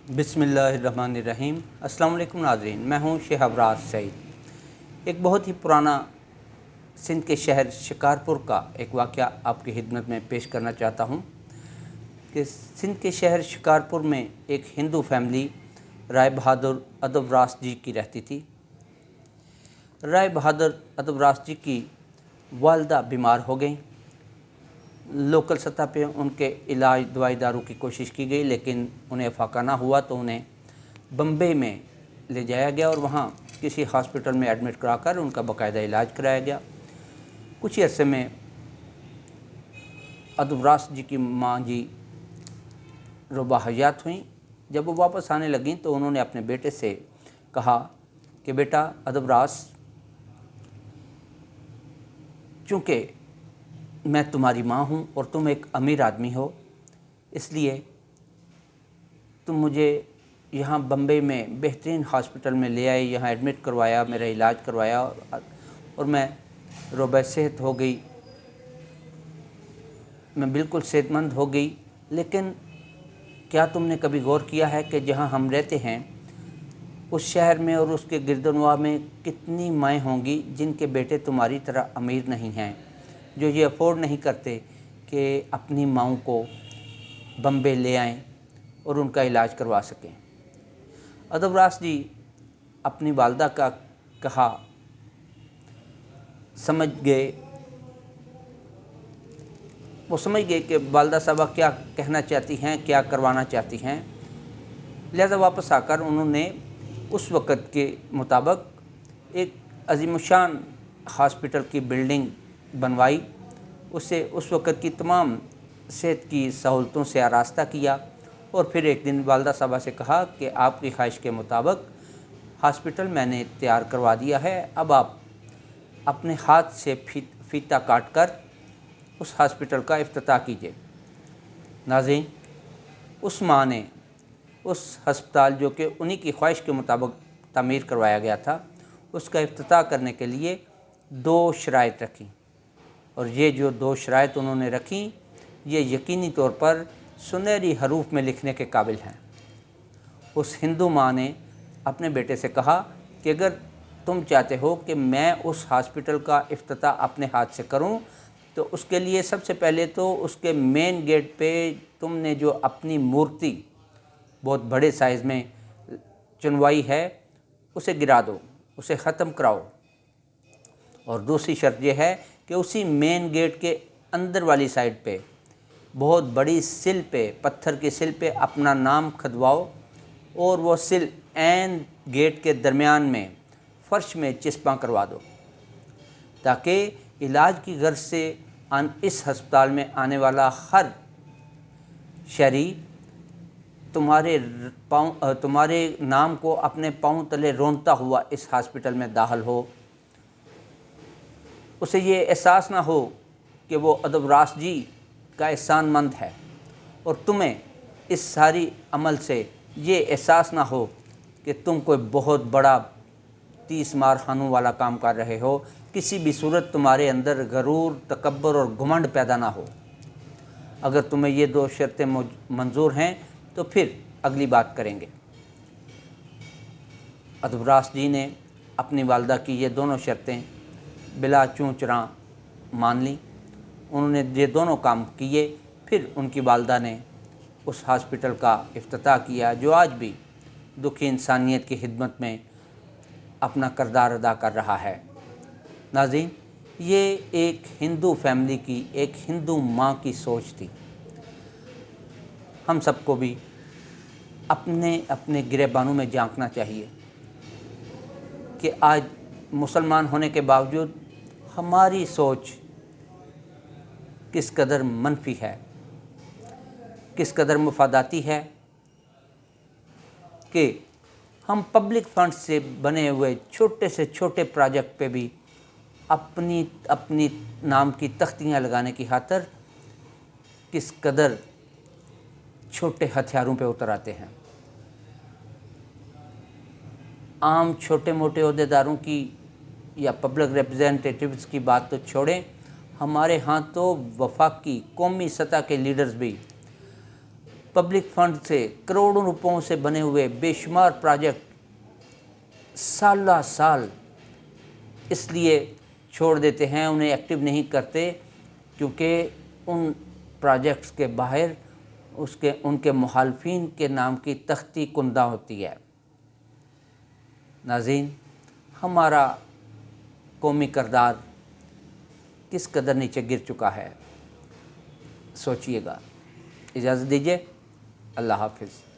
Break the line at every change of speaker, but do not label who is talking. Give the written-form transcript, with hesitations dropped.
बिस्मिल्लाहिर्रहमानिर्रहीम। अस्सलाम वालेकुम नाज़रीन, मैं हूँ शहबराज सईद। एक बहुत ही पुराना सिंध के शहर शिकारपुर का एक वाक़या आपकी खिदमत में पेश करना चाहता हूँ कि सिंध के शहर शिकारपुर में एक हिंदू फैमिली राय बहादुर अदबरास जी की रहती थी। राय बहादुर अदबरास जी की वालदा बीमार हो गई। लोकल सतह पे उनके इलाज दवाई दारू की कोशिश की गई, लेकिन उन्हें फाका ना हुआ तो उन्हें बम्बई में ले जाया गया और वहाँ किसी हॉस्पिटल में एडमिट कराकर उनका बाकायदा इलाज कराया गया। कुछ ही अरसे में अदबरास जी की माँ जी रुबा हयात हुई। जब वो वापस आने लगीं तो उन्होंने अपने बेटे से कहा कि बेटा अदबरास, चूँकि मैं तुम्हारी माँ हूँ और तुम एक अमीर आदमी हो, इसलिए तुम मुझे यहाँ बम्बई में बेहतरीन हॉस्पिटल में ले आए, यहाँ एडमिट करवाया, मेरा इलाज करवाया और मैं रोबे सेहत हो गई, मैं बिल्कुल सेहतमंद हो गई। लेकिन क्या तुमने कभी गौर किया है कि जहाँ हम रहते हैं उस शहर में और उसके गिरदनवा में कितनी माएँ होंगी जिनके बेटे तुम्हारी तरह अमीर नहीं हैं, जो ये अफोर्ड नहीं करते कि अपनी माँओं को बम्बई ले आएं और उनका इलाज करवा सकें। अदबरास जी अपनी वालदा का कहा समझ गए। वो समझ गए कि वालदा साहबा क्या कहना चाहती हैं, क्या करवाना चाहती हैं। लिहाजा वापस आकर उन्होंने उस वक़्त के मुताबिक एक अज़ीमुशान हॉस्पिटल की बिल्डिंग बनवाई, उसे उस वक़्त की तमाम सेहत की सहूलतों से आरास्ता किया और फिर एक दिन वालदा साहबा से कहा कि आपकी ख्वाहिश के मुताबिक हॉस्पिटल मैंने तैयार करवा दिया है, अब आप अपने हाथ से फीता काट कर उस हॉस्पिटल का इफ्तिताह कीजिए। नाज़रीन, उस माँ ने उस हस्पताल जो कि उन्हीं की ख्वाहिश के मुताबिक तामीर करवाया गया था, उसका इफ्तिताह करने के लिए 2 शराइत रखी, और ये जो 2 शराइत उन्होंने रखी ये यकीनी तौर पर सुनहरी हरूफ में लिखने के काबिल हैं। उस हिंदू माँ ने अपने बेटे से कहा कि अगर तुम चाहते हो कि मैं उस हॉस्पिटल का इफ्तिताह अपने हाथ से करूं, तो उसके लिए सबसे पहले तो उसके मेन गेट पे तुमने जो अपनी मूर्ति बहुत बड़े साइज़ में चुनवाई है उसे गिरा दो, उसे ख़त्म कराओ। और दूसरी शर्त यह है कि उसी मेन गेट के अंदर वाली साइड पे बहुत बड़ी सिल पे, पत्थर की सिल पे अपना नाम खदवाओ और वो सिल ऐन गेट के दरमियान में फ़र्श में चिस्पा करवा दो, ताकि इलाज की गर्ज से इस हस्पताल में आने वाला हर शहरी तुम्हारे नाम को अपने पाँव तले रोंदता हुआ इस हॉस्पिटल में दाखिल हो। उसे ये एहसास ना हो कि वो अदबरास जी का एहसानमंद है, और तुम्हें इस सारी अमल से ये एहसास ना हो कि तुम कोई बहुत बड़ा 30 मार खानों वाला काम कर रहे हो। किसी भी सूरत तुम्हारे अंदर गरूर, तकब्बर और घुमंड पैदा ना हो। अगर तुम्हें ये 2 शर्तें मंजूर हैं तो फिर अगली बात करेंगे। अदबरास जी ने अपनी वालदा की ये दोनों शर्तें बिला चूं चरां मान ली। उन्होंने ये दोनों काम किए। फिर उनकी वालदा ने उस हॉस्पिटल का इफ्तिताह किया, जो आज भी दुखी इंसानियत की खिदमत में अपना किरदार अदा कर रहा है। नाज़रीन, ये एक हिंदू फैमिली की, एक हिंदू माँ की सोच थी। हम सबको भी अपने अपने गिरेबानों में झांकना चाहिए कि आज मुसलमान होने के बावजूद हमारी सोच किस कदर मनफी है, किस कदर मुफादाती है कि हम पब्लिक फंड से बने हुए छोटे से छोटे प्रोजेक्ट पे भी अपनी नाम की तख्तियाँ लगाने की खातिर किस कदर छोटे हथियारों पे उतर आते हैं। आम छोटे मोटे अहदेदारों की या पब्लिक रिप्रेजेंटेटिव्स की बात तो छोड़ें, हमारे यहाँ तो वफाकी कौमी सतह के लीडर्स भी پبلک فنڈ سے کروڑوں روپوں سے بنے ہوئے بے شمار پروجیکٹ سالہ سال اس لیے چھوڑ دیتے ہیں، انہیں ایکٹیو نہیں کرتے، کیونکہ ان پروجیکٹس کے باہر ان کے مخالفین کے نام کی تختی کندہ ہوتی ہے۔ ناظرین، ہمارا قومی کردار کس قدر نیچے گر چکا ہے، سوچئے گا۔ اجازت دیجیے، اللہ حافظ۔